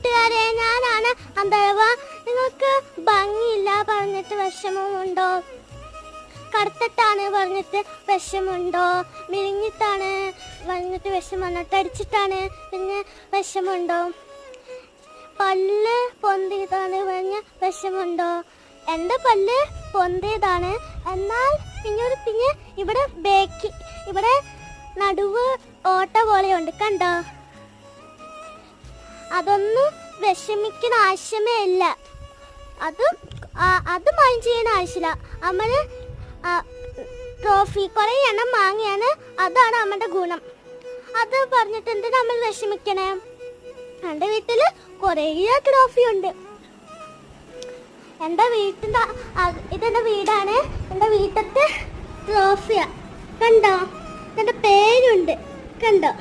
കൂട്ടുകാരെ, ഞാനാണ് അന്തഴവ. നിങ്ങൾക്ക് ഭംഗിയില്ല പറഞ്ഞിട്ട് വിഷമമുണ്ടോ? കറുത്തിട്ടാണ് പറഞ്ഞിട്ട് വിഷമുണ്ടോ? മെലിഞ്ഞിട്ടാണ് പറഞ്ഞിട്ട് വിഷമമുണ്ടോ? തടിച്ചിട്ടാണ് പിന്നെ വിഷമുണ്ടോ? പല്ല് പൊന്തിയതാണ് പറഞ്ഞ വിഷമുണ്ടോ? എൻ്റെ പല്ല് പൊന്തിയതാണ്. എന്നാൽ പിന്നെ ഇവിടെ നടുവ് ഓട്ട പോലെയുണ്ട്, കണ്ടോ? അതൊന്നും വിഷമിക്കുന്ന ആവശ്യമേ ഇല്ല. അത് മൈൻഡ് ചെയ്യുന്ന ആവശ്യമില്ല. നമ്മൾ ട്രോഫി കുറേ എണ്ണം വാങ്ങിയാണ്, അതാണ് നമ്മുടെ ഗുണം. അത് പറഞ്ഞിട്ട് എന്ത് നമ്മൾ വിഷമിക്കണേ? എൻ്റെ വീട്ടിൽ കുറേ ട്രോഫി ഉണ്ട്. ഇതെൻ്റെ വീടാണ്. എൻ്റെ വീട്ടിലത്തെ ട്രോഫിയാ, കണ്ടോ? എൻ്റെ പേരുണ്ട്, കണ്ടോ?